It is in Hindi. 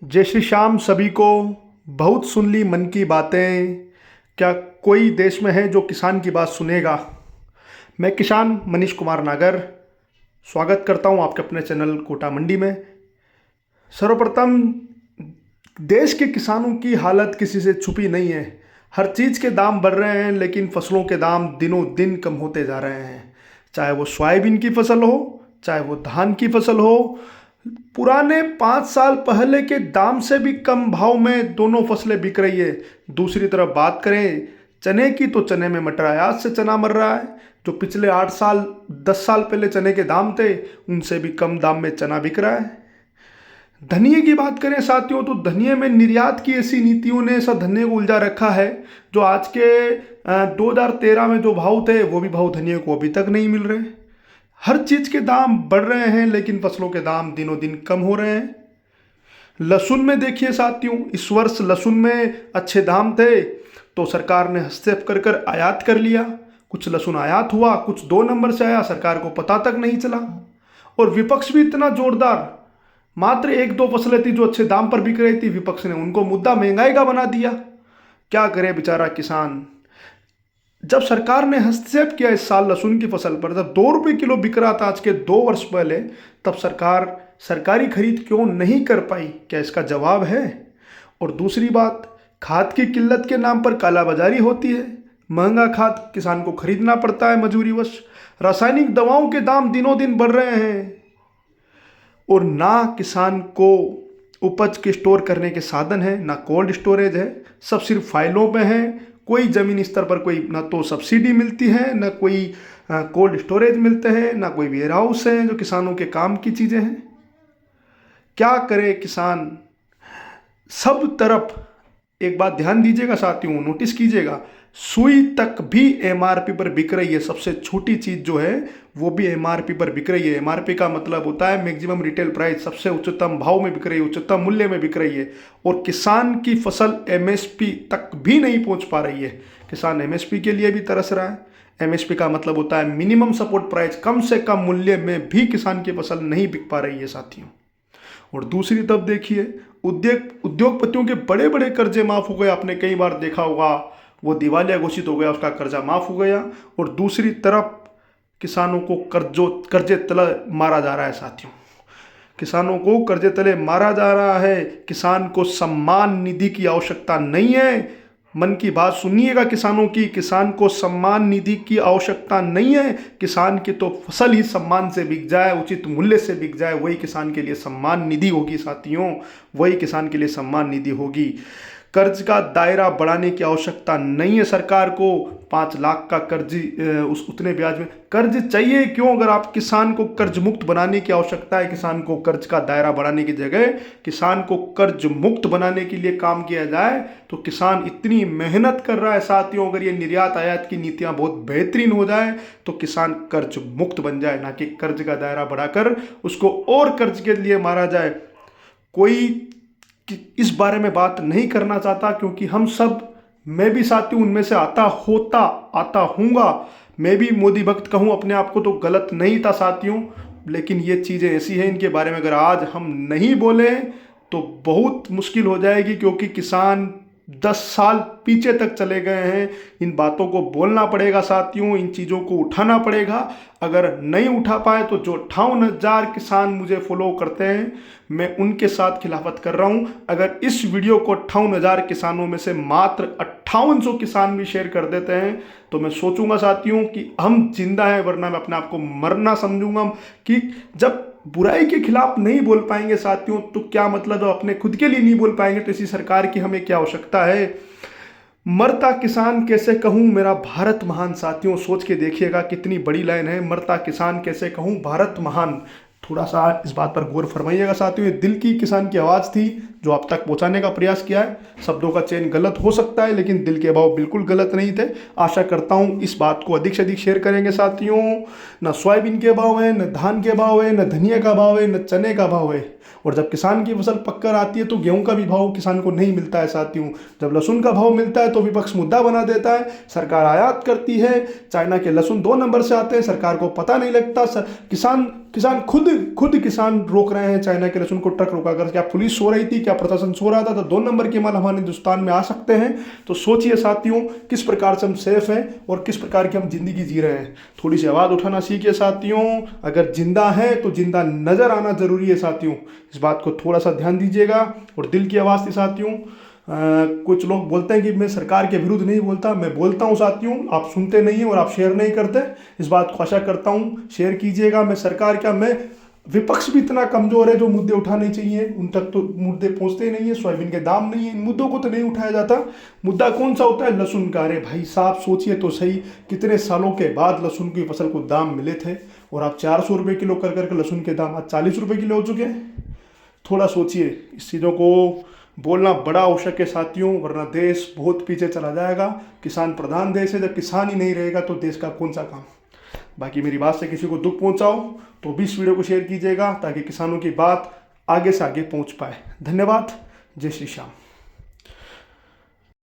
जय श्री श्याम सभी को। बहुत सुन ली मन की बातें, क्या कोई देश में है जो किसान की बात सुनेगा। मैं किसान मनीष कुमार नागर स्वागत करता हूं आपके अपने चैनल कोटा मंडी में। सर्वप्रथम, देश के किसानों की हालत किसी से छुपी नहीं है। हर चीज़ के दाम बढ़ रहे हैं, लेकिन फसलों के दाम दिनों दिन कम होते जा रहे हैं। चाहे वो सोयाबीन की फसल हो, चाहे वो धान की फसल हो, पुराने 5 साल पहले के दाम से भी कम भाव में दोनों फसलें बिक रही है। दूसरी तरफ बात करें चने की, तो चने में मटर आयात से चना मर रहा है। जो पिछले 8 साल 10 साल पहले चने के दाम थे, उनसे भी कम दाम में चना बिक रहा है। धनिये की बात करें साथियों, तो धनिये में निर्यात की ऐसी नीतियों ने ऐसा धनिये को उलझा रखा है, जो आज के 2013 में जो भाव थे, वो भी भाव धनिये को अभी तक नहीं मिल रहे। हर चीज़ के दाम बढ़ रहे हैं, लेकिन फसलों के दाम दिनों दिन कम हो रहे हैं। लहसुन में देखिए साथियों, इस वर्ष लहसुन में अच्छे दाम थे तो सरकार ने हस्तक्षेप कर कर आयात कर लिया। कुछ लहसुन आयात हुआ, कुछ 2 नंबर से आया, सरकार को पता तक नहीं चला। और विपक्ष भी इतना जोरदार, मात्र 1-2 फसलें थी जो अच्छे दाम पर बिक रही थी, विपक्ष ने उनको मुद्दा महंगाई का बना दिया। क्या करे बेचारा किसान। जब सरकार ने हस्तक्षेप किया इस साल लहसुन की फसल पर, जब 2 रुपये किलो बिक रहा था आज के 2 वर्ष पहले, तब सरकार सरकारी खरीद क्यों नहीं कर पाई? क्या इसका जवाब है? और दूसरी बात, खाद की किल्लत के नाम पर कालाबाजारी होती है। महंगा खाद किसान को खरीदना पड़ता है मजबूरीवश। रासायनिक दवाओं के दाम दिनों दिन बढ़ रहे हैं, और ना किसान को उपज के स्टोर करने के साधन है, ना कोल्ड स्टोरेज है। सब सिर्फ फाइलों पे है। कोई ज़मीन स्तर पर कोई ना तो सब्सिडी मिलती है, ना कोई कोल्ड स्टोरेज मिलते हैं, ना कोई वेयर हाउस है जो किसानों के काम की चीज़ें हैं। क्या करे किसान। सब तरफ एक बात ध्यान दीजिएगा साथियों, नोटिस कीजिएगा, सुई तक भी एमआरपी पर बिक रही है। सबसे छोटी चीज़ जो है वो भी एमआरपी पर बिक रही है। एमआरपी का मतलब होता है मैक्सिमम रिटेल प्राइस, सबसे उच्चतम भाव में बिक रही है, उच्चतम मूल्य में बिक रही है। और किसान की फसल एमएसपी तक भी नहीं पहुंच पा रही है। किसान एमएसपी के लिए भी तरस रहा है। एमएसपी का मतलब होता है मिनिमम सपोर्ट प्राइस, कम से कम मूल्य में भी किसान की फसल नहीं बिक पा रही है साथियों। और दूसरी तरफ देखिए, उद्योगपतियों के बड़े बड़े कर्जे माफ हो गए। आपने कई बार देखा होगा, वो दिवालिया घोषित हो गया, उसका कर्जा माफ हो गया। और दूसरी तरफ किसानों को कर्जे तले मारा जा रहा है साथियों। किसानों को कर्जे तले मारा जा रहा है। किसान को सम्मान निधि की आवश्यकता नहीं है। मन की बात सुनिएगा किसानों की, किसान को सम्मान निधि की आवश्यकता नहीं है। किसान की तो फसल ही सम्मान से बिक जाए, उचित मूल्य से बिक जाए, वही किसान के लिए सम्मान निधि होगी साथियों, वही किसान के लिए सम्मान निधि होगी। कर्ज का दायरा बढ़ाने की आवश्यकता नहीं है सरकार को। 5 लाख का कर्ज उतने ब्याज में कर्ज चाहिए क्यों? अगर आप किसान को कर्ज मुक्त बनाने की आवश्यकता है, किसान को कर्ज का दायरा बढ़ाने की जगह किसान को कर्ज मुक्त बनाने के लिए काम किया जाए, तो किसान इतनी मेहनत कर रहा है साथियों। अगर ये निर्यात आयात की नीतियां बहुत बेहतरीन हो जाए तो किसान कर्ज मुक्त बन जाए, ना कि कर्ज का दायरा बढ़ाकर उसको और कर्ज के लिए मारा जाए। कोई इस बारे में बात नहीं करना चाहता, क्योंकि हम सब, मैं भी साथी उनमें से आता हूँगा। मैं भी मोदी भक्त कहूँ अपने आप को तो गलत नहीं था साथियों, लेकिन ये चीज़ें ऐसी हैं, इनके बारे में अगर आज हम नहीं बोले तो बहुत मुश्किल हो जाएगी, क्योंकि किसान 10 साल पीछे तक चले गए हैं। इन बातों को बोलना पड़ेगा साथियों, इन चीज़ों को उठाना पड़ेगा। अगर नहीं उठा पाए तो जो 58,000 किसान मुझे फॉलो करते हैं, मैं उनके साथ खिलाफत कर रहा हूं। अगर इस वीडियो को 58,000 किसानों में से मात्र 5800 किसान भी शेयर कर देते हैं, तो मैं सोचूंगा साथियों कि हम जिंदा हैं, वरना मैं अपने आप को मरना समझूंगा। कि जब बुराई के खिलाफ नहीं बोल पाएंगे साथियों, तो क्या मतलब है, अपने खुद के लिए नहीं बोल पाएंगे तो ऐसी सरकार की हमें क्या आवश्यकता है। मरता किसान कैसे कहूँ मेरा भारत महान। साथियों सोच के देखिएगा कितनी बड़ी लाइन है, मरता किसान कैसे कहूँ भारत महान। थोड़ा सा इस बात पर गौर फरमाइएगा साथियों। ये दिल की किसान की आवाज़ थी जो आप तक पहुंचाने का प्रयास किया है। शब्दों का चयन गलत हो सकता है, लेकिन दिल के भाव बिल्कुल गलत नहीं थे। आशा करता हूं इस बात को अधिक से अधिक शेयर करेंगे साथियों। न सोयाबीन के भाव है, न धान के भाव है, न धनिया का भाव है, न चने का भाव है। और जब किसान की फसल पककर आती है तो गेहूं का भी भाव किसान को नहीं मिलता है साथियों। जब लहसुन का भाव मिलता है तो विपक्ष मुद्दा बना देता है। सरकार आयात करती है, चाइना के लहसुन 2 नंबर से आते हैं, सरकार को पता नहीं लगता। किसान खुद किसान रोक रहे हैं चाइना के लहसुन को ट्रक रोका कर। क्या पुलिस सो रही थी? क्या क्या प्रशासन सो रहा था? तो 2 नंबर के माल हमारे हिंदुस्तान में आ सकते हैं। तो सोचिए साथियों, किस प्रकार से हम सेफ हैं और किस प्रकार की हम जिंदगी जी रहे हैं। थोड़ी सी आवाज़ उठाना सीखिए साथियों। अगर जिंदा है तो जिंदा नजर आना जरूरी है साथियों, इस बात को थोड़ा सा ध्यान दीजिएगा। और दिल की आवाज़ थी साथियों। कुछ लोग बोलते हैं कि मैं सरकार के विरुद्ध नहीं बोलता, मैं बोलता हूं साथियों, आप सुनते नहीं हैं और आप शेयर नहीं करते। इस बात को आशा करता हूं शेयर कीजिएगा। मैं सरकार क्या, मैं विपक्ष भी इतना कमजोर है जो मुद्दे उठाने चाहिए उन तक तो मुद्दे पहुंचते ही नहीं है। सोयाबीन के दाम नहीं है, इन मुद्दों को तो नहीं उठाया जाता। मुद्दा कौन सा होता है? लहसुन का। अरे भाई साहब सोचिए तो सही, कितने सालों के बाद लहसुन की फसल को दाम मिले थे और आप 400 रुपये किलो कर करके लहसुन के दाम आज 40 रुपये किलो हो चुके हैं। थोड़ा सोचिए, इस चीज़ों को बोलना बड़ा आवश्यक है साथियों, वरना देश बहुत पीछे चला जाएगा। किसान प्रधान देश है, जब किसान ही नहीं रहेगा तो देश का कौन सा काम। बाकी मेरी बात से किसी को दुख पहुंचाओ तो भी इस वीडियो को शेयर कीजिएगा ताकि किसानों की बात आगे से आगे पहुंच पाए। धन्यवाद। जय श्री श्याम।